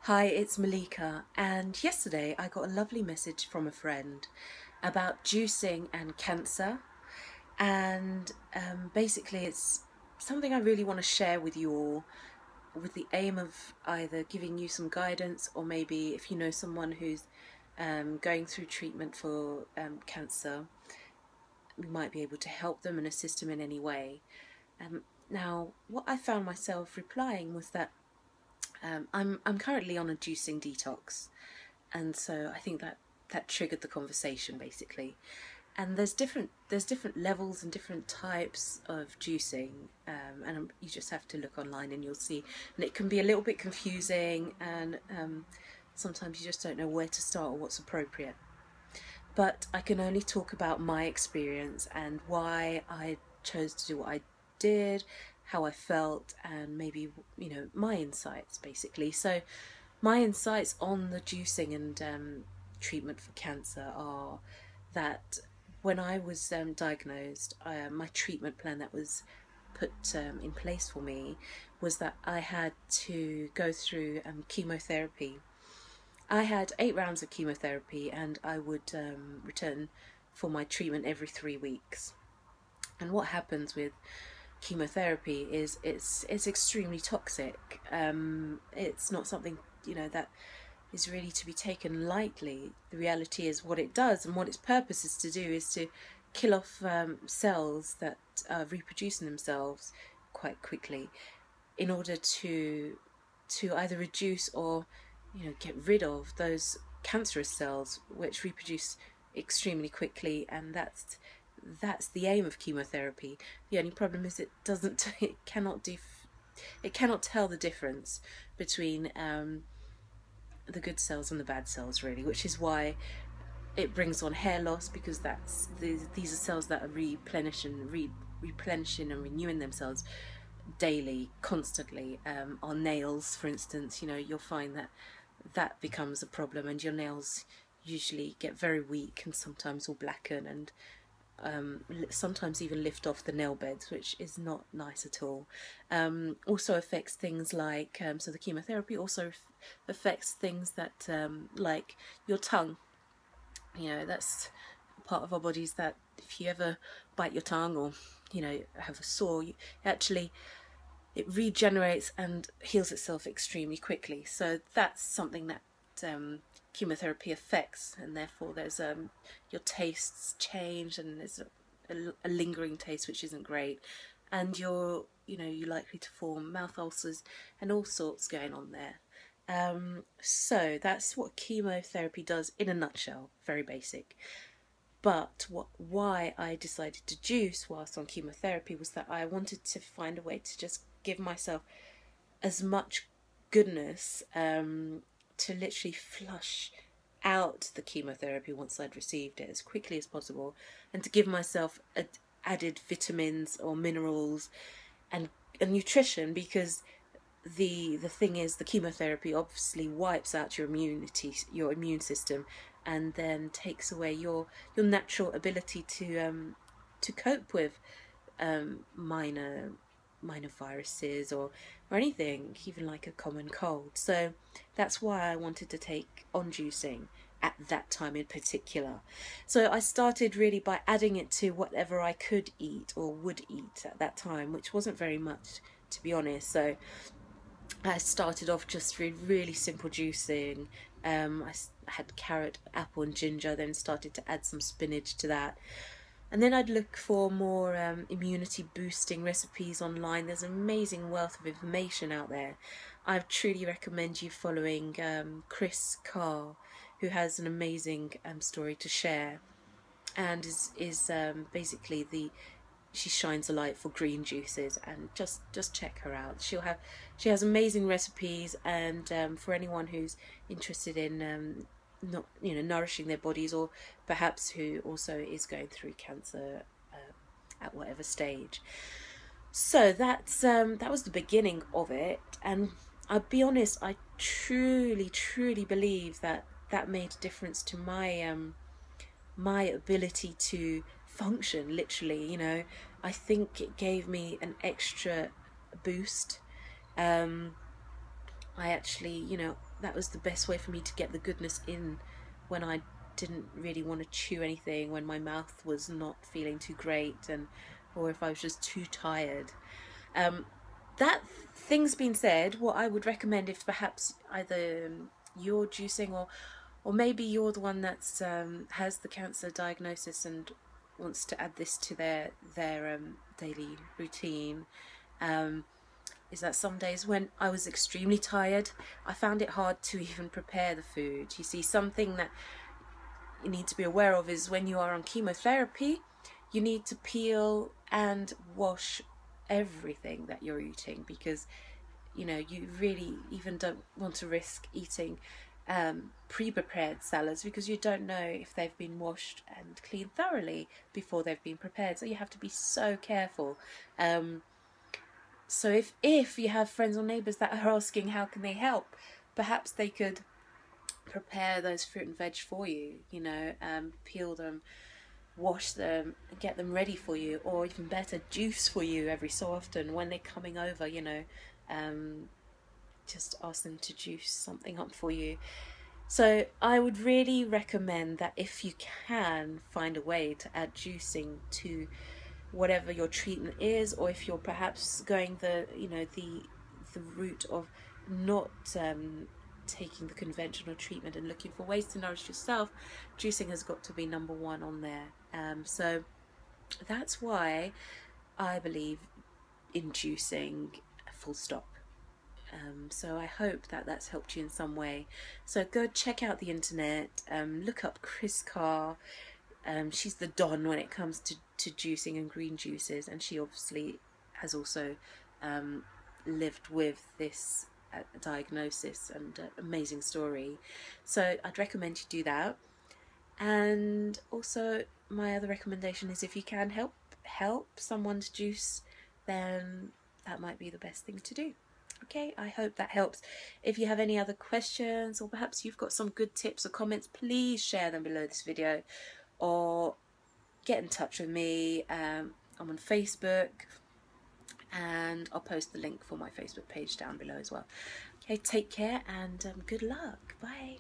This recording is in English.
Hi, it's Malika, and yesterday I got a lovely message from a friend about juicing and cancer, and basically it's something I really want to share with you all, with the aim of either giving you some guidance, or maybe if you know someone who's going through treatment for cancer, we might be able to help them and assist them in any way. Now, what I found myself replying was that I'm currently on a juicing detox, and so I think that triggered the conversation basically. And there's different levels and different types of juicing, and you just have to look online and you'll see. And it can be a little bit confusing, and sometimes you just don't know where to start or what's appropriate. But I can only talk about my experience and why I chose to do what I did, how I felt, and maybe, my insights basically. So my insights on the juicing and treatment for cancer are that when I was diagnosed, my treatment plan that was put in place for me was that I had to go through chemotherapy. I had 8 rounds of chemotherapy, and I would return for my treatment every 3 weeks. And what happens with chemotherapy is it's extremely toxic. It's not something that is really to be taken lightly. The reality is what it does and what its purpose is to do is to kill off cells that are reproducing themselves quite quickly, in order to either reduce or get rid of those cancerous cells which reproduce extremely quickly. And that's the aim of chemotherapy. The only problem is it cannot tell the difference between the good cells and the bad cells, really, which is why it brings on hair loss, because these are cells that are replenishing and renewing themselves daily, constantly. Our nails, for instance, you'll find that becomes a problem, and your nails usually get very weak and sometimes will blacken, and sometimes even lift off the nail beds, which is not nice at all. Also affects things like, so the chemotherapy also affects things that like your tongue. That's part of our bodies that if you ever bite your tongue, or have a sore, it regenerates and heals itself extremely quickly. So that's something that chemotherapy affects, and therefore there's your tastes change, and there's a lingering taste which isn't great, and you're likely to form mouth ulcers and all sorts going on there. So that's what chemotherapy does in a nutshell, very basic. But why I decided to juice whilst on chemotherapy was that I wanted to find a way to just give myself as much goodness, to literally flush out the chemotherapy once I'd received it as quickly as possible, and to give myself added vitamins or minerals and nutrition, because the thing is, the chemotherapy obviously wipes out your immune system, and then takes away your natural ability to cope with minor viruses, or anything, even like a common cold. So that's why I wanted to take on juicing at that time in particular. So I started really by adding it to whatever I could eat or would eat at that time, which wasn't very much, to be honest. So I started off just with really simple juicing. I had carrot, apple and ginger, then started to add some spinach to that. And then I'd look for more immunity boosting recipes online. There's an amazing wealth of information out there. I truly recommend you following Kris Carr, who has an amazing story to share, and is basically she shines a light for green juices, and just check her out. She has amazing recipes, and for anyone who's interested in not nourishing their bodies, or perhaps who also is going through cancer at whatever stage. So that was the beginning of it, and I'll be honest, I truly believe that made a difference to my ability to function, literally. I think it gave me an extra boost. I actually, you know, that was the best way for me to get the goodness in when I didn't really want to chew anything, when my mouth was not feeling too great, and or if I was just too tired. Um, that things being said, what I would recommend, if perhaps either you're juicing, or maybe you're the one that's has the cancer diagnosis and wants to add this to their daily routine, um, is that some days when I was extremely tired, I found it hard to even prepare the food. You see, something that you need to be aware of is when you are on chemotherapy, you need to peel and wash everything that you're eating, because you know you really even don't want to risk eating pre-prepared salads, because you don't know if they've been washed and cleaned thoroughly before they've been prepared, so you have to be so careful. So if you have friends or neighbours that are asking how can they help, perhaps they could prepare those fruit and veg for you, you know, peel them, wash them, get them ready for you, or even better, juice for you every so often when they're coming over, you know. um, just ask them to juice something up for you. So I would really recommend that if you can find a way to add juicing to whatever your treatment is, or if you're perhaps going the, you know, the route of not taking the conventional treatment and looking for ways to nourish yourself, juicing has got to be number one on there. So that's why I believe in juicing, full stop. So I hope that that's helped you in some way. So go check out the internet, look up Kris Carr. She's the don when it comes to juicing and green juices, and she obviously has also lived with this diagnosis and amazing story. So I'd recommend you do that. And also my other recommendation is, if you can help someone to juice, then that might be the best thing to do. Okay, I hope that helps. If you have any other questions, or perhaps you've got some good tips or comments, please share them below this video, or get in touch with me. I'm on Facebook, and I'll post the link for my Facebook page down below as well. Okay, take care, and good luck. Bye.